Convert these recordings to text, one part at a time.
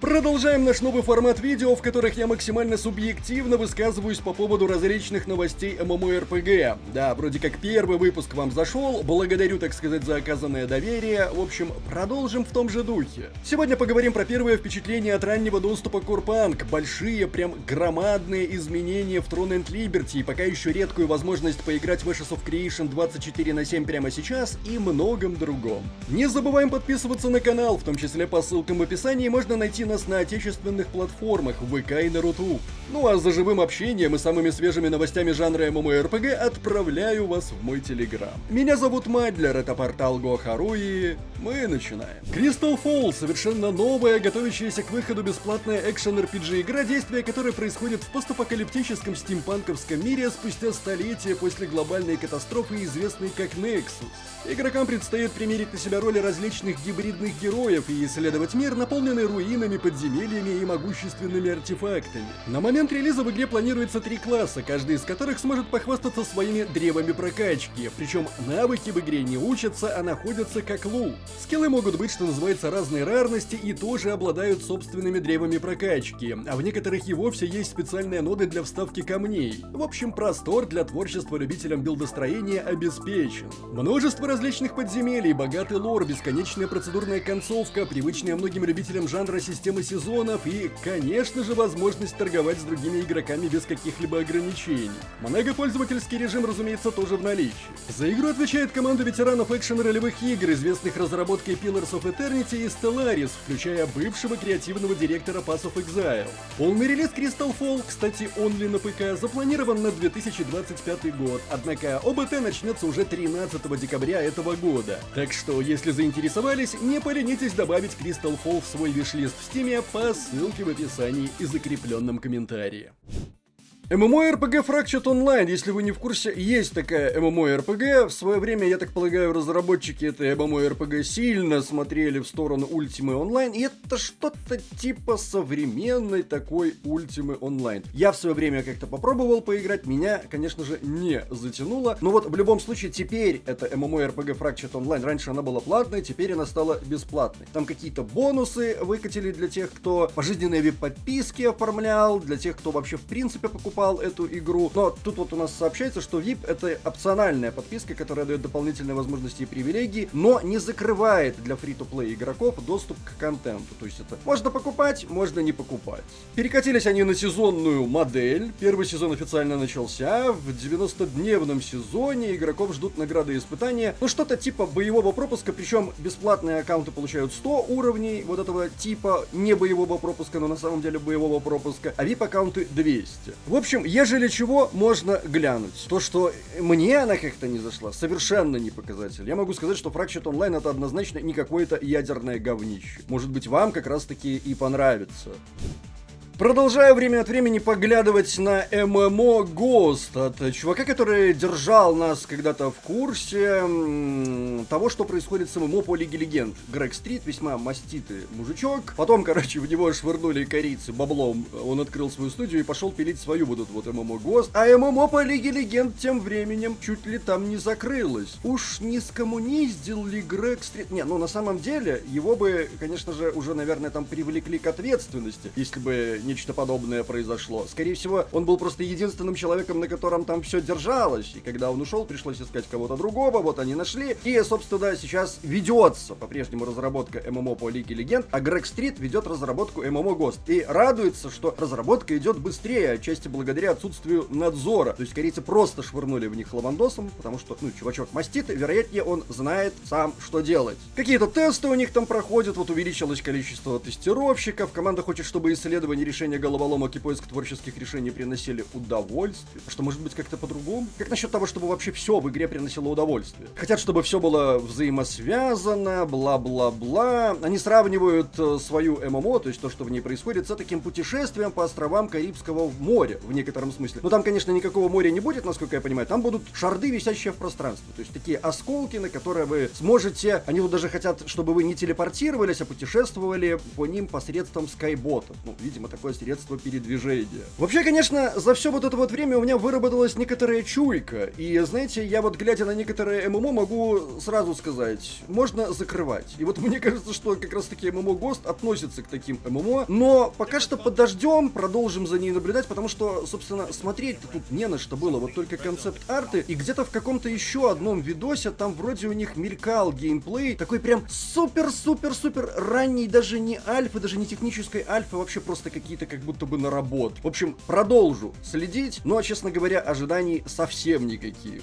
Продолжаем наш новый формат видео, в которых я максимально субъективно высказываюсь по поводу различных новостей MMORPG. Да, вроде как первый выпуск вам зашел, благодарю, так сказать, за оказанное доверие. В общем, продолжим в том же духе. Сегодня поговорим про первые впечатления от раннего доступа к Core-Punk, большие, прям громадные изменения в Throne and Liberty, и пока еще редкую возможность поиграть в Ashes of Creation 24/7 прямо сейчас и многом другом. Не забываем подписываться на канал, в том числе по ссылкам в описании можно найти нас на отечественных платформах ВК и на Рутуб. Ну а за живым общением и самыми свежими новостями жанра MMORPG отправляю вас в мой телеграм. Меня зовут Мадлер, это портал Гохару, и мы начинаем. Crystal Falls — совершенно новая, готовящаяся к выходу бесплатная экшен-RPG игра, действие которой происходит в постапокалиптическом стимпанковском мире спустя столетия после глобальной катастрофы, известной как Nexus. Игрокам предстоит примерить на себя роли различных гибридных героев и исследовать мир, наполненный руинами, подземельями и могущественными артефактами. На момент релиза в игре планируется 3 класса, каждый из которых сможет похвастаться своими древами прокачки. Причем навыки в игре не учатся, а находятся как лут. Скиллы могут быть, что называется, разной рарности и тоже обладают собственными древами прокачки, а в некоторых и вовсе есть специальные ноды для вставки камней. В общем, простор для творчества любителям билдостроения обеспечен. Множество различных подземелий, богатый лор, бесконечная процедурная концовка, привычная многим любителям жанра системы сезонов и, конечно же, возможность торговать с другими игроками без каких-либо ограничений. Многопользовательский режим, разумеется, тоже в наличии. За игру отвечает команда ветеранов экшен-ролевых игр, известных разработкой Pillars of Eternity и Stellaris, включая бывшего креативного директора Pass of Exile. Полный релиз Crystal Falls, кстати, онли на ПК, запланирован на 2025 год, однако ОБТ начнется уже 13 декабря этого года. Так что, если заинтересовались, не поленитесь добавить Crystal Falls в свой виш-лист в Steam по ссылке в описании и закрепленном комментарии. MMORPG Fractured Online, если вы не в курсе, есть такая MMORPG. В свое время, я так полагаю, разработчики этой MMORPG сильно смотрели в сторону Ultima Online, и это что-то типа современной такой Ultima Online. Я в свое время как-то попробовал поиграть, меня, конечно же, не затянуло, но вот в любом случае теперь это MMORPG Fractured Online. Раньше она была платной, теперь она стала бесплатной. Там какие-то бонусы выкатили для тех, кто пожизненные VIP-подписки оформлял, для тех, кто вообще в принципе покупал эту игру. Но тут вот у нас сообщается, что VIP — это опциональная подписка, которая дает дополнительные возможности и привилегии, но не закрывает для фри-то-плей игроков доступ к контенту. То есть это можно покупать, можно не покупать. Перекатились они на сезонную модель. Первый сезон официально начался. В 90-дневном сезоне игроков ждут награды и испытания. Ну, что-то типа боевого пропуска, причем бесплатные аккаунты получают 100 уровней вот этого типа не боевого пропуска, но на самом деле боевого пропуска, а VIP-аккаунты 200. В общем, ежели чего, можно глянуть. То, что мне она как-то не зашла, совершенно не показатель. Я могу сказать, что Fractured Online — это однозначно не какое-то ядерное говнище. Может быть, вам как раз-таки и понравится. Продолжаю время от времени поглядывать на ММО Ghost от чувака, который держал нас когда-то в курсе того, что происходит с ММО по Лиге Легенд. Грег Стрит, весьма маститый мужичок. Потом, короче, в него швырнули корейцы баблом. Он открыл свою студию и пошел пилить свою вот эту вот ММО Ghost. А ММО по Лиге Легенд тем временем чуть ли там не закрылась. Уж не скоммуниздил ли Грег Стрит? Не, ну на самом деле, его бы, конечно же, уже, наверное, там привлекли к ответственности, если бы нечто подобное произошло. Скорее всего, он был просто единственным человеком, на котором там все держалось. И когда он ушел, пришлось искать кого-то другого. Вот они нашли. И, собственно, сейчас ведется по-прежнему разработка ММО по Лиге Легенд, а Грег Стрит ведет разработку ММО Ghost. И радуется, что разработка идет быстрее, отчасти благодаря отсутствию надзора. То есть корейцы просто швырнули в них лавандосом, потому что, ну, чувачок мастит, и, вероятнее, он знает сам, что делать. Какие-то тесты у них там проходят, вот увеличилось количество тестировщиков, команда хочет, чтобы исследование решения головоломок и поиск творческих решений приносили удовольствие. Что может быть как-то по-другому? Как насчет того, чтобы вообще все в игре приносило удовольствие? Хотят, чтобы все было взаимосвязано, бла-бла-бла. Они сравнивают свою ММО, то есть то, что в ней происходит, с таким путешествием по островам Карибского моря, в некотором смысле. Но там, конечно, никакого моря не будет, насколько я понимаю. Там будут шарды, висящие в пространстве. То есть такие осколки, на которые вы сможете... Они тут даже хотят, чтобы вы не телепортировались, а путешествовали по ним посредством скайботов. Ну, видимо, такой средство передвижения. Вообще, конечно, за все вот это вот время у меня выработалась некоторая чуйка, и, знаете, я вот, глядя на некоторые ММО, могу сразу сказать, можно закрывать. И вот мне кажется, что как раз-таки ММО Ghost относится к таким ММО, но пока что подождем, продолжим за ней наблюдать, потому что, собственно, смотреть-то тут не на что было, вот только концепт-арты, и где-то в каком-то еще одном видосе там вроде у них мелькал геймплей, такой прям супер-супер-супер ранний, даже не альфа, даже не технической альфы, вообще просто какие-то как будто бы наработки. В общем, продолжу следить, но, честно говоря, ожиданий совсем никаких.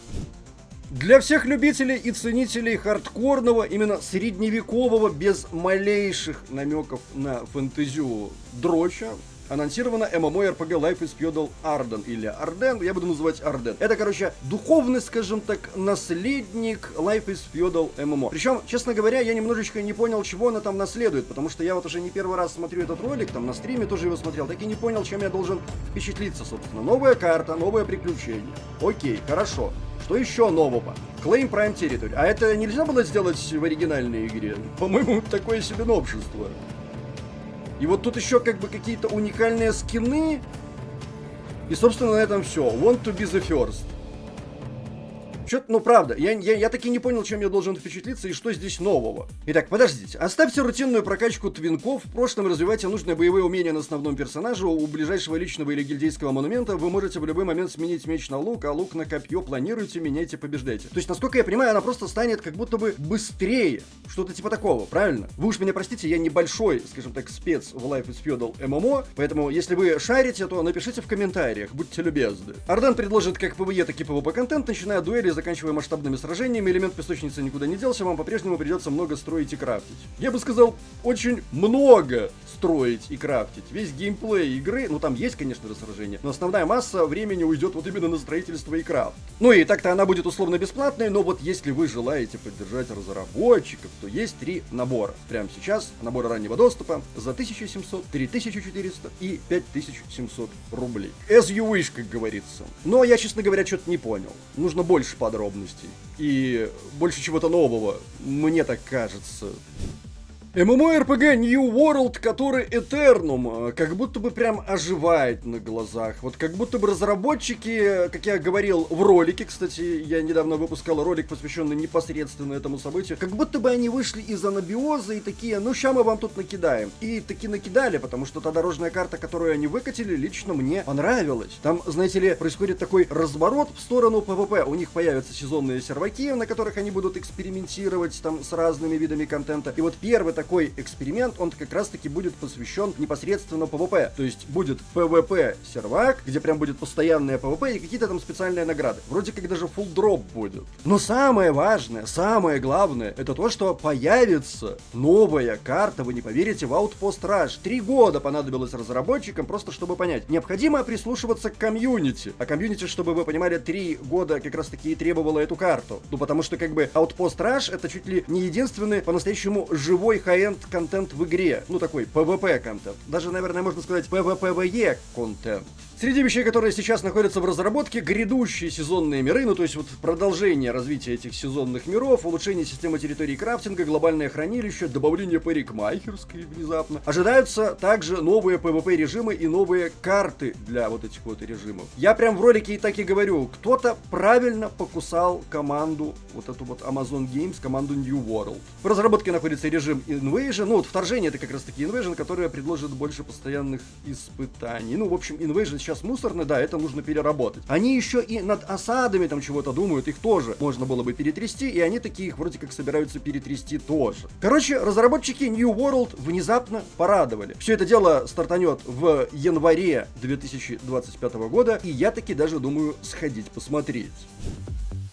Для всех любителей и ценителей хардкорного, именно средневекового, без малейших намеков на фэнтезию дроча, анонсировано MMORPG Life is Feudal Arden, или Арден, я буду называть Арден. Это, короче, духовный, скажем так, наследник Life is Feudal MMO. Причем, честно говоря, я немножечко не понял, чего она там наследует, потому что я вот уже не первый раз смотрю этот ролик, там на стриме тоже его смотрел, так и не понял, чем я должен впечатлиться, собственно. Новая карта, новое приключение. Окей, хорошо. Что еще нового? Claim Prime Territory. А это нельзя было сделать в оригинальной игре? По-моему, такое себе новшество. И вот тут еще как бы какие-то уникальные скины. И, собственно, на этом все. Want to be the first. Чё-то, ну правда, я таки не понял, чем я должен впечатлиться и что здесь нового. Итак, подождите. Оставьте рутинную прокачку твинков, в прошлом развивайте нужные боевые умения на основном персонаже. У ближайшего личного или гильдейского монумента вы можете в любой момент сменить меч на лук, а лук на копье. Планируете, меняйте, побеждайте. То есть, насколько я понимаю, она просто станет как будто бы быстрее. Что-то типа такого, правильно? Вы уж меня простите, я небольшой, скажем так, спец в Life is Feudal MMO, поэтому, если вы шарите, то напишите в комментариях, будьте любезны. Арден предложит как PvE, так и PvP контент, начиная от дуэли, заканчивая масштабными сражениями. Элемент песочницы никуда не делся, вам по-прежнему придется много строить и крафтить. Я бы сказал, очень много строить и крафтить. Весь геймплей игры, ну там есть, конечно же, сражения, но основная масса времени уйдет вот именно на строительство и крафт. Ну и так-то она будет условно бесплатной, но вот если вы желаете поддержать разработчиков, то есть 3 набора. Прямо сейчас наборы раннего доступа за 1700, 3400 и 5700 рублей. As you wish, как говорится. Но я, честно говоря, что-то не понял. Нужно больше подробностей. И больше чего-то нового, мне так кажется. MMORPG New World, который Eternum, как будто бы прям оживает на глазах. Вот как будто бы разработчики, как я говорил в ролике, кстати, я недавно выпускал ролик, посвященный непосредственно этому событию, как будто бы они вышли из анабиоза и такие, ну ща мы вам тут накидаем. И таки накидали, потому что та дорожная карта, которую они выкатили, лично мне понравилась. Там, знаете ли, происходит такой разворот в сторону PvP. У них появятся сезонные серваки, на которых они будут экспериментировать там с разными видами контента. И вот первый такой эксперимент, он как раз-таки будет посвящен непосредственно PvP. То есть будет PvP-сервак, где прям будет постоянное PvP и какие-то там специальные награды. Вроде как даже full дроп будет. Но самое важное, самое главное, это то, что появится новая карта, вы не поверите, в Outpost Rush. 3 года понадобилось разработчикам просто, чтобы понять. Необходимо прислушиваться к комьюнити. А комьюнити, чтобы вы понимали, 3 года как раз-таки и требовало эту карту. Ну потому что как бы Outpost Rush это чуть ли не единственный по-настоящему живой high-end контент в игре. Ну, такой PvP контент. Даже, наверное, можно сказать PvPvE контент. Среди вещей, которые сейчас находятся в разработке, грядущие сезонные миры, ну то есть вот продолжение развития этих сезонных миров, улучшение системы территории крафтинга, глобальное хранилище, добавление парикмахерской внезапно. Ожидаются также новые PvP режимы и новые карты для вот этих вот режимов. Я прям в ролике и так и говорю, кто-то правильно покусал команду, вот эту вот Amazon Games, команду New World. В разработке находится режим Invasion, ну вот вторжение это как раз таки Invasion, которое предложит больше постоянных испытаний. Ну в общем Invasion сейчас мусорный, да, это нужно переработать. Они еще и над осадами там чего-то думают, их тоже можно было бы перетрясти, и они такие их вроде как собираются перетрясти тоже. Короче, разработчики New World внезапно порадовали. Все это дело стартанет в январе 2025 года, и я таки даже думаю сходить посмотреть.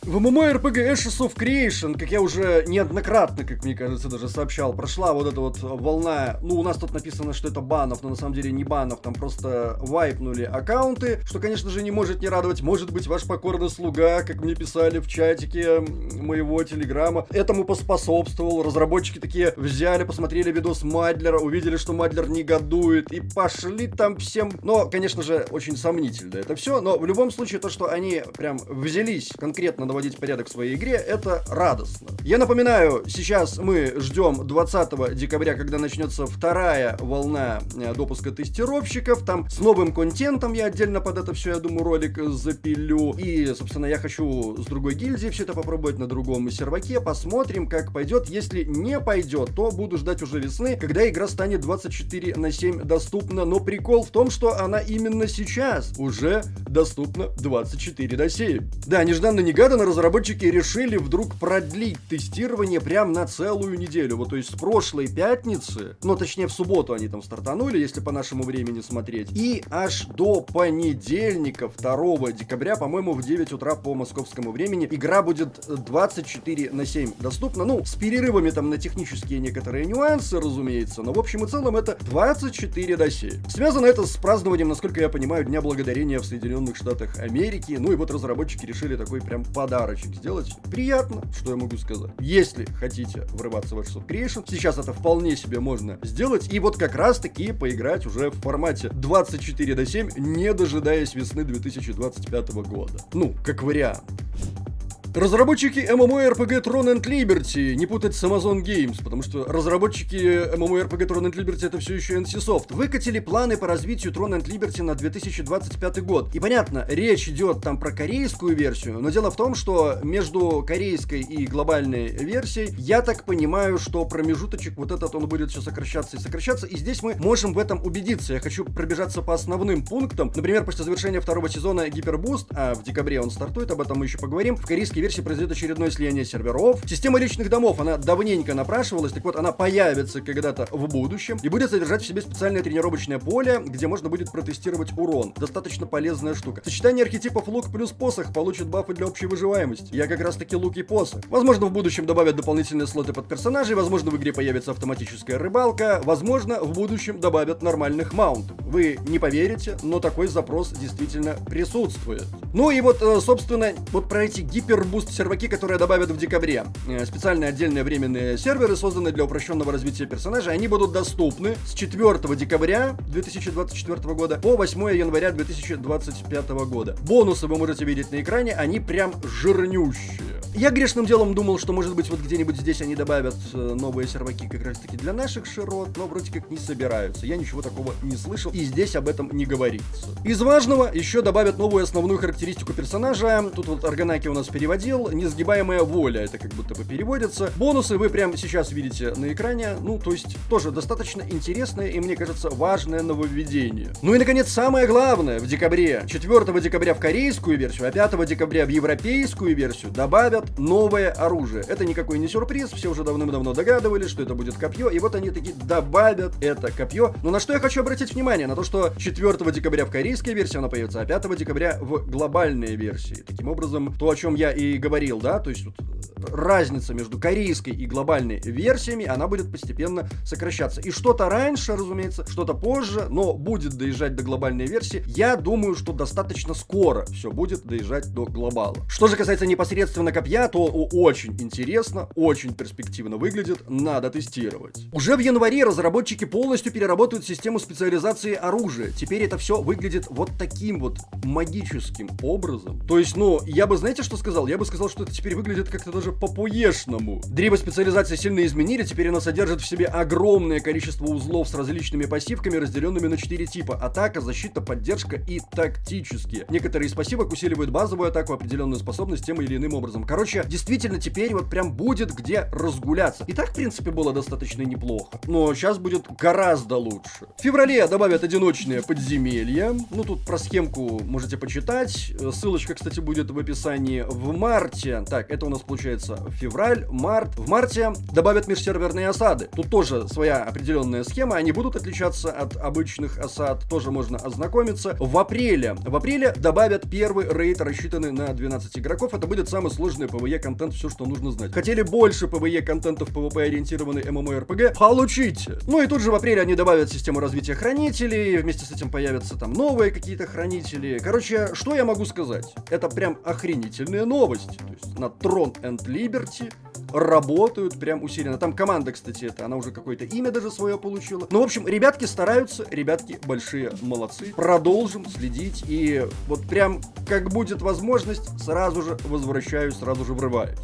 В MMORPG Ashes of Creation, как я уже неоднократно, как мне кажется, даже сообщал, прошла вот эта вот волна, ну, у нас тут написано, что это банов, но на самом деле не банов, там просто вайпнули аккаунты, что, конечно же, не может не радовать. Может быть, ваш покорный слуга, как мне писали в чатике моего телеграма, этому поспособствовал. Разработчики такие взяли, посмотрели видос Мадлера, увидели, что Мадлер негодует, и пошли там всем. Но, конечно же, очень сомнительно это все, но в любом случае, то, что они прям взялись конкретно наводить порядок в своей игре, это радостно. Я напоминаю, сейчас мы ждем 20 декабря, когда начнется вторая волна допуска тестировщиков, там с новым контентом я отдельно под это все, я думаю, ролик запилю. И, собственно, я хочу с другой гильдии все это попробовать на другом серваке, посмотрим, как пойдет. Если не пойдет, то буду ждать уже весны, когда игра станет 24/7 доступна. Но прикол в том, что она именно сейчас уже доступна 24/7. Да, нежданно-негаданно разработчики решили вдруг продлить тестирование прям на целую неделю. Вот, то есть с прошлой пятницы, ну, точнее, в субботу они там стартанули, если по нашему времени смотреть, и аж до понедельника, 2 декабря, по-моему, в 9 утра по московскому времени, игра будет 24/7 доступна. Ну, с перерывами там на технические некоторые нюансы, разумеется, но в общем и целом это 24/7. Связано это с празднованием, насколько я понимаю, Дня Благодарения в Соединенных Штатах Америки. Ну и вот разработчики решили такой прям подарочек сделать. Приятно, что я могу сказать. Если хотите врываться в Ashes of Creation, сейчас это вполне себе можно сделать. И вот как раз таки поиграть уже в формате 24/7, не дожидаясь весны 2025 года. Ну, как вариант. Разработчики MMORPG Throne and Liberty, не путать с Amazon Games, потому что разработчики MMORPG Throne and Liberty это все еще NCSoft, выкатили планы по развитию Throne and Liberty на 2025 год. И понятно, речь идет там про корейскую версию, но дело в том, что между корейской и глобальной версией, я так понимаю, что промежуточек вот этот, он будет все сокращаться, и здесь мы можем в этом убедиться. Я хочу пробежаться по основным пунктам. Например, после завершения второго сезона Гипербуст, а в декабре он стартует, об этом мы еще поговорим, в корейской версии произойдет очередное слияние серверов. Система личных домов, она давненько напрашивалась, так вот, она появится когда-то в будущем и будет содержать в себе специальное тренировочное поле, где можно будет протестировать урон. Достаточно полезная штука. Сочетание архетипов лук плюс посох получит бафы для общей выживаемости. Я как раз таки лук и посох. Возможно, в будущем добавят дополнительные слоты под персонажей, возможно, в игре появится автоматическая рыбалка, возможно, в будущем добавят нормальных маунтов. Вы не поверите, но такой запрос действительно присутствует. Ну и вот, собственно, вот про эти гипербуст серваки, которые добавят в декабре. Специальные отдельные временные серверы, созданные для упрощенного развития персонажей, они будут доступны с 4 декабря 2024 года по 8 января 2025 года. Бонусы вы можете видеть на экране, они прям жирнющие. Я грешным делом думал, что, может быть, вот где-нибудь здесь они добавят новые серваки как раз-таки для наших широт, но вроде как не собираются. Я ничего такого не слышал, и здесь об этом не говорится. Из важного еще добавят новую основную характеристику персонажа. Тут вот Арганаки у нас переводил. Несгибаемая воля, это как будто бы переводится. Бонусы вы прямо сейчас видите на экране. Ну, то есть, тоже достаточно интересное и, мне кажется, важное нововведение. Ну и, наконец, самое главное. В декабре, 4 декабря в корейскую версию, а 5 декабря в европейскую версию добавят новое оружие. Это никакой не сюрприз, все уже давным-давно догадывались, что это будет копье, и вот они таки добавят это копье. Но на что я хочу обратить внимание? На то, что 4 декабря в корейской версии оно появится, а 5 декабря в глобальной версии. Таким образом, то, о чем я и говорил, да, то есть вот разница между корейской и глобальной версиями, она будет постепенно сокращаться. И что-то раньше, разумеется, что-то позже, но будет доезжать до глобальной версии. Я думаю, что достаточно скоро все будет доезжать до глобала. Что же касается непосредственно копья, то очень интересно, очень перспективно выглядит, надо тестировать. Уже в январе разработчики полностью переработают систему специализации оружия. Теперь это все выглядит вот таким вот магическим образом. То есть, ну, я бы, знаете, что сказал? Я бы сказал, что это теперь выглядит как-то даже по-поешному. Древо специализации сильно изменили, теперь оно содержит в себе огромное количество узлов с различными пассивками, разделенными на 4 типа: атака, защита, поддержка и тактические. Некоторые из пассивок усиливают базовую атаку, определенную способность тем или иным образом. Короче, действительно, теперь вот прям будет где разгуляться. И так, в принципе, было достаточно неплохо. Но сейчас будет гораздо лучше. В феврале добавят одиночные подземелья. Ну, тут про схемку можете почитать. Ссылочка, кстати, будет в описании. В марте, так, это у нас получается февраль, март. В марте добавят межсерверные осады. Тут тоже своя определенная схема. Они будут отличаться от обычных осад. Тоже можно ознакомиться. В апреле добавят первый рейд, рассчитанный на 12 игроков. Это будет самый сложный PvE контент, все, что нужно знать. Хотели больше PvE контента в PvP ориентированный MMORPG? Получите! Ну и тут же в апреле они добавят систему развития хранителей, вместе с этим появятся там новые какие-то хранители. Короче, что я могу сказать? Это прям охренительные новости. То есть на Throne and Liberty работают прям усиленно. Там команда, кстати, она уже какое-то имя даже свое получила. Ну, в общем, ребятки стараются, ребятки большие молодцы. Продолжим следить, и вот прям, как будет возможность, сразу же возвращаюсь, сразу же врываюсь.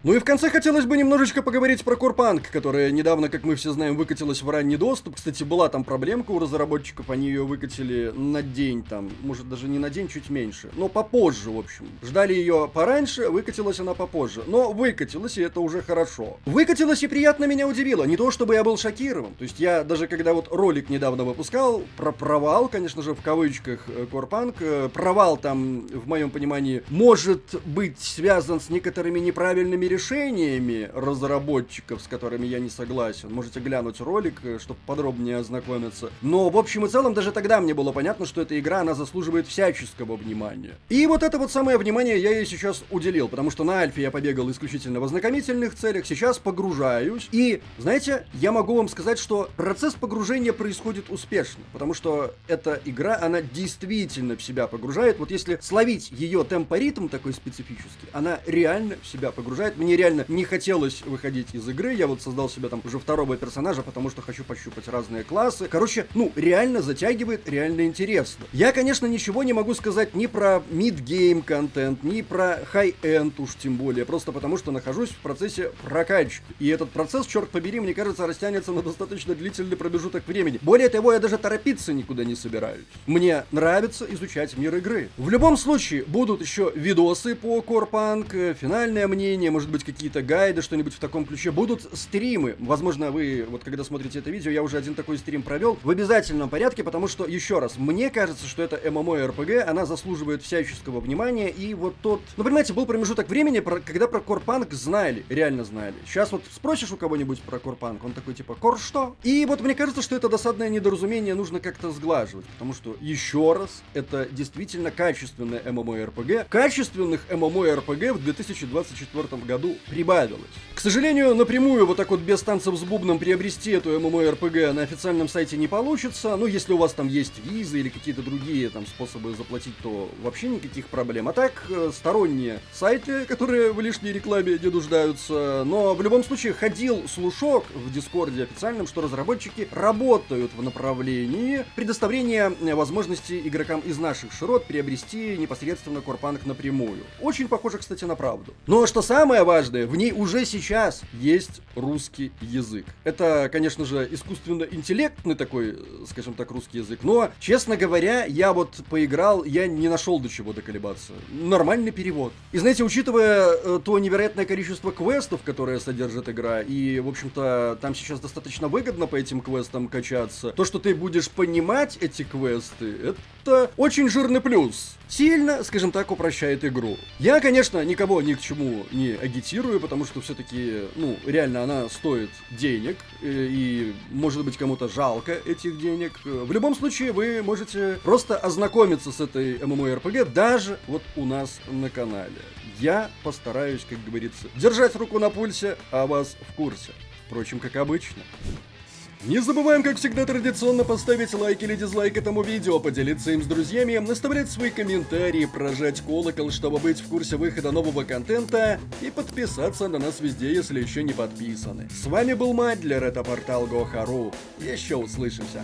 Ну и в конце хотелось бы немножечко поговорить про Core Punk, которая недавно, как мы все знаем, выкатилась в ранний доступ. Кстати, была там проблемка у разработчиков, они ее выкатили на день там, может даже не на день, чуть меньше, но попозже, в общем. Ждали ее пораньше, выкатилась она попозже, но выкатилась, и это уже хорошо. Выкатилась и приятно меня удивило, не то чтобы я был шокирован, то есть я даже когда вот ролик недавно выпускал про провал, конечно же, в кавычках Core Punk, провал там, в моем понимании, может быть связан с некоторыми неправильными решениями разработчиков, с которыми я не согласен. Можете глянуть ролик, чтобы подробнее ознакомиться. Но в общем и целом даже тогда мне было понятно, что эта игра, она заслуживает всяческого внимания. И вот это вот самое внимание я ей сейчас уделил, потому что на Альфе я побегал исключительно в ознакомительных целях, сейчас погружаюсь. И, знаете, я могу вам сказать, что процесс погружения происходит успешно, потому что эта игра, она действительно в себя погружает. Вот если словить ее темпоритм такой специфический, она реально в себя погружает. Мне реально не хотелось выходить из игры, я вот создал себе там уже второго персонажа, потому что хочу пощупать разные классы. Короче, ну, реально затягивает, реально интересно. Я, конечно, ничего не могу сказать ни про mid-game контент, ни про high-end уж тем более, просто потому что нахожусь в процессе прокачки. И этот процесс, черт побери, мне кажется, растянется на достаточно длительный промежуток времени. Более того, я даже торопиться никуда не собираюсь. Мне нравится изучать мир игры. В любом случае, будут еще видосы по Core Punk, финальное мнение, может быть, какие-то гайды, что-нибудь в таком ключе. Будут стримы. Возможно, вы, вот когда смотрите это видео, я уже один такой стрим провел в обязательном порядке, потому что, еще раз, мне кажется, что это MMORPG, она заслуживает всяческого внимания, и вот тот... Ну, понимаете, был промежуток времени, когда про Core Punk знали, реально знали. Сейчас вот спросишь у кого-нибудь про Core Punk, он такой, типа, Core что? И вот мне кажется, что это досадное недоразумение нужно как-то сглаживать, потому что, еще раз, это действительно качественное MMORPG. Качественных MMORPG в 2024 году прибавилось. К сожалению, напрямую вот так вот без танцев с бубном приобрести эту MMORPG на официальном сайте не получится. Ну, если у вас там есть визы или какие-то другие там способы заплатить, то вообще никаких проблем. А так, сторонние сайты, которые в лишней рекламе не нуждаются. Но в любом случае ходил слушок в Дискорде официальном, что разработчики работают в направлении предоставления возможности игрокам из наших широт приобрести непосредственно Core Punk напрямую. Очень похоже, кстати, на правду. Но что самое важное, в ней уже сейчас есть русский язык. Это, конечно же, искусственно интеллектный такой, скажем так, русский язык, но, честно говоря, я вот поиграл, я не нашел до чего доколебаться. Нормальный перевод. И знаете, учитывая то невероятное количество квестов, которые содержит игра, и, в общем-то, там сейчас достаточно выгодно по этим квестам качаться, то, что ты будешь понимать эти квесты, это очень жирный плюс. Сильно, скажем так, упрощает игру. Я, конечно, никого ни к чему не агитирую, потому что все-таки, ну, реально она стоит денег, и может быть кому-то жалко этих денег. В любом случае, вы можете просто ознакомиться с этой MMORPG даже вот у нас на канале. Я постараюсь, как говорится, держать руку на пульсе, а вас в курсе. Впрочем, как обычно. Не забываем, как всегда, традиционно поставить лайк или дизлайк этому видео, поделиться им с друзьями, оставлять свои комментарии, прожать колокол, чтобы быть в курсе выхода нового контента, и подписаться на нас везде, если еще не подписаны. С вами был Мадлер, это портал Go.ru. Еще услышимся.